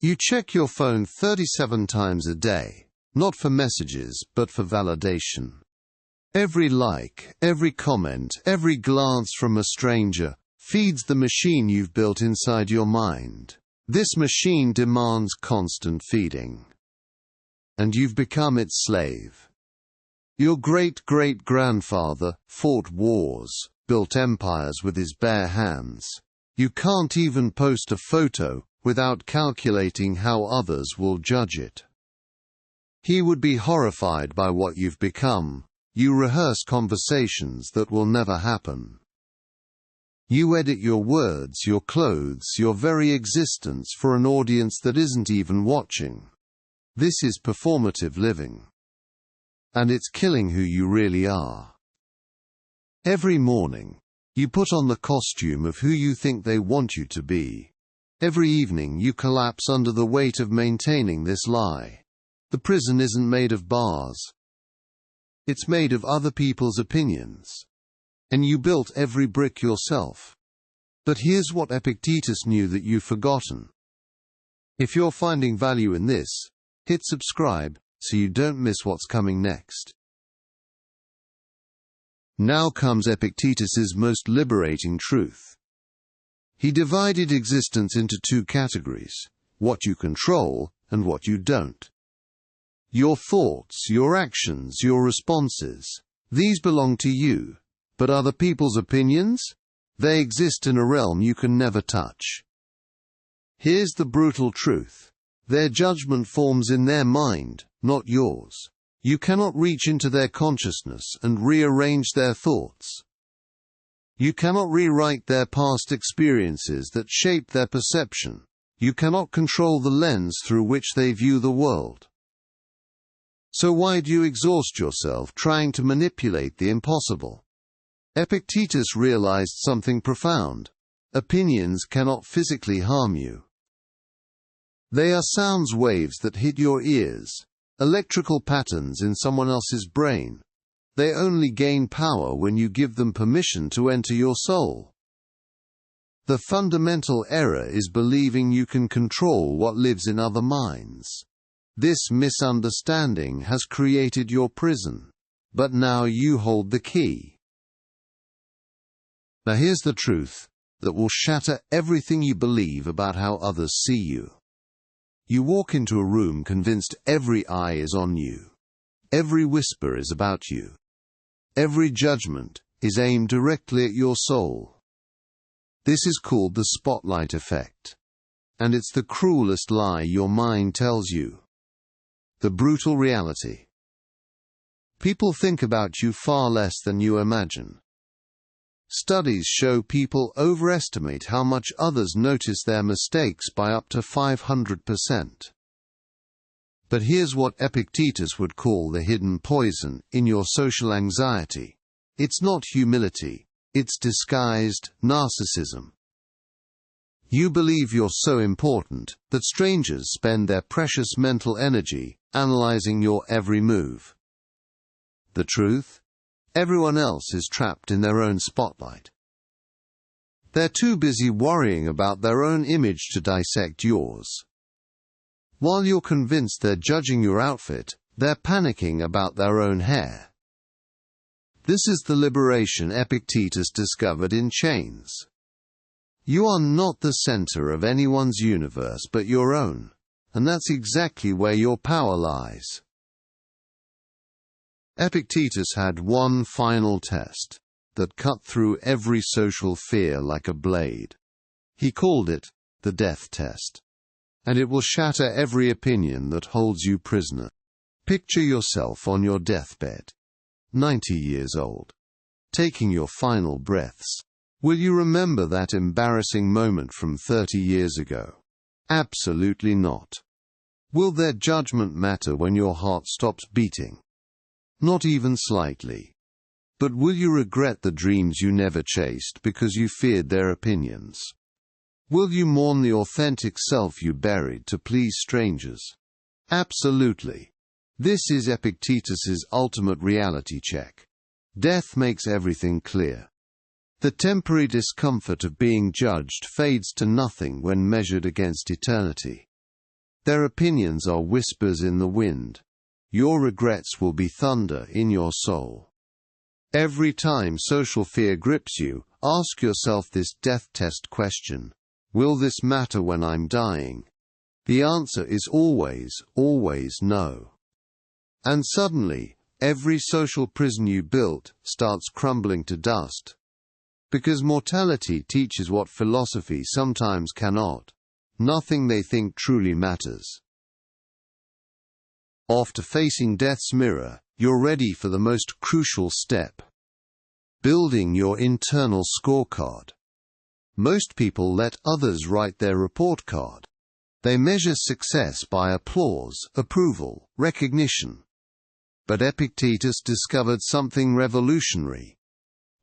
You check your phone 37 times a day, not for messages but for validation. Every like, every comment, every glance from a stranger feeds the machine you've built inside your mind. This machine demands constant feeding. And you've become its slave. Your great-great-grandfather fought wars, built empires with his bare hands. You can't even post a photo without calculating how others will judge it. He would be horrified by what you've become. You rehearse conversations that will never happen. You edit your words, your clothes, your very existence for an audience that isn't even watching. This is performative living. And it's killing who you really are. Every morning, you put on the costume of who you think they want you to be. Every evening you collapse under the weight of maintaining this lie. The prison isn't made of bars. It's made of other people's opinions. And you built every brick yourself. But here's what Epictetus knew that you've forgotten. If you're finding value in this, hit subscribe so you don't miss what's coming next. Now comes Epictetus's most liberating truth. He divided existence into two categories: what you control and what you don't. Your thoughts, your actions, your responses, these belong to you. But other people's opinions? They exist in a realm you can never touch. Here's the brutal truth. Their judgment forms in their mind, not yours. You cannot reach into their consciousness and rearrange their thoughts. You cannot rewrite their past experiences that shape their perception. You cannot control the lens through which they view the world. So why do you exhaust yourself trying to manipulate the impossible? Epictetus realized something profound. Opinions cannot physically harm you. They are sound waves that hit your ears, electrical patterns in someone else's brain. They only gain power when you give them permission to enter your soul. The fundamental error is believing you can control what lives in other minds. This misunderstanding has created your prison, but now you hold the key. Now here's the truth that will shatter everything you believe about how others see you. You walk into a room convinced every eye is on you. Every whisper is about you. Every judgment is aimed directly at your soul. This is called the spotlight effect. And it's the cruelest lie your mind tells you. The brutal reality. People think about you far less than you imagine. Studies show people overestimate how much others notice their mistakes by up to 500%. But here's what Epictetus would call the hidden poison in your social anxiety. It's not humility, it's disguised narcissism. You believe you're so important that strangers spend their precious mental energy analyzing your every move. The truth? Everyone else is trapped in their own spotlight. They're too busy worrying about their own image to dissect yours. While you're convinced they're judging your outfit, they're panicking about their own hair. This is the liberation Epictetus discovered in chains. You are not the center of anyone's universe but your own, and that's exactly where your power lies. Epictetus had one final test that cut through every social fear like a blade. He called it the death test. And it will shatter every opinion that holds you prisoner. Picture yourself on your deathbed, 90 years old, taking your final breaths. Will you remember that embarrassing moment from 30 years ago? Absolutely not. Will their judgment matter when your heart stops beating? Not even slightly. But will you regret the dreams you never chased because you feared their opinions? Will you mourn the authentic self you buried to please strangers? Absolutely. This is Epictetus's ultimate reality check. Death makes everything clear. The temporary discomfort of being judged fades to nothing when measured against eternity. Their opinions are whispers in the wind. Your regrets will be thunder in your soul. Every time social fear grips you, ask yourself this death test question: will this matter when I'm dying? The answer is always, always no. And suddenly, every social prison you built starts crumbling to dust. Because mortality teaches what philosophy sometimes cannot. Nothing they think truly matters. After facing death's mirror, you're ready for the most crucial step: building your internal scorecard. Most people let others write their report card. They measure success by applause, approval, recognition. But Epictetus discovered something revolutionary.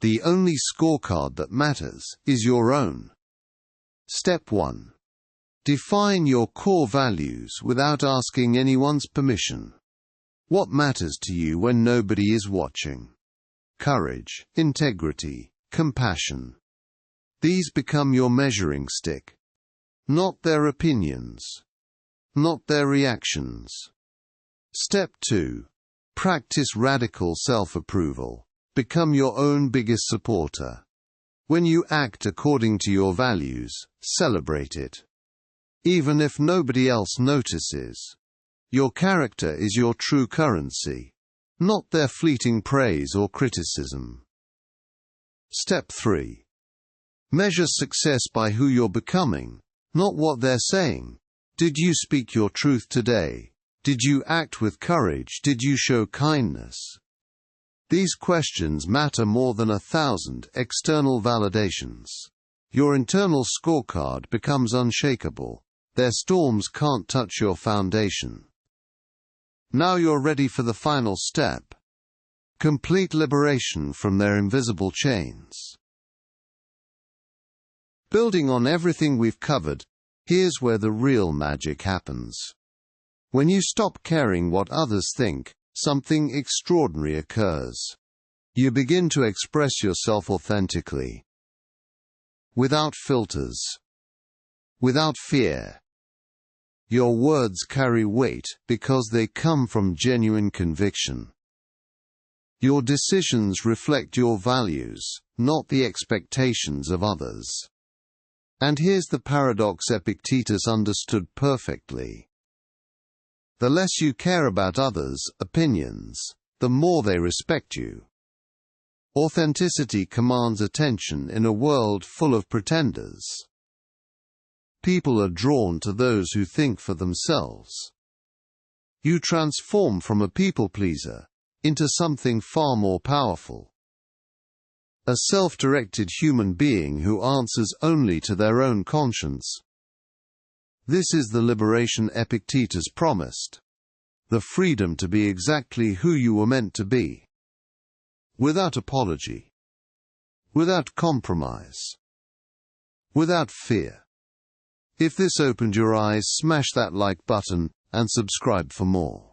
The only scorecard that matters is your own. Step 1. Define your core values without asking anyone's permission. What matters to you when nobody is watching? Courage, integrity, compassion. These become your measuring stick. Not their opinions. Not their reactions. Step 2. Practice radical self-approval. Become your own biggest supporter. When you act according to your values, celebrate it. Even if nobody else notices. Your character is your true currency, not their fleeting praise or criticism. Step 3. Measure success by who you're becoming, not what they're saying. Did you speak your truth today? Did you act with courage? Did you show kindness? These questions matter more than 1,000 external validations. Your internal scorecard becomes unshakable. Their storms can't touch your foundation. Now you're ready for the final step: complete liberation from their invisible chains. Building on everything we've covered, here's where the real magic happens. When you stop caring what others think, something extraordinary occurs. You begin to express yourself authentically. Without filters. Without fear. Your words carry weight because they come from genuine conviction. Your decisions reflect your values, not the expectations of others. And here's the paradox Epictetus understood perfectly. The less you care about others' opinions, the more they respect you. Authenticity commands attention in a world full of pretenders. People are drawn to those who think for themselves. You transform from a people-pleaser into something far more powerful. A self-directed human being who answers only to their own conscience. This is the liberation Epictetus promised. The freedom to be exactly who you were meant to be. Without apology. Without compromise. Without fear. If this opened your eyes, smash that like button and subscribe for more.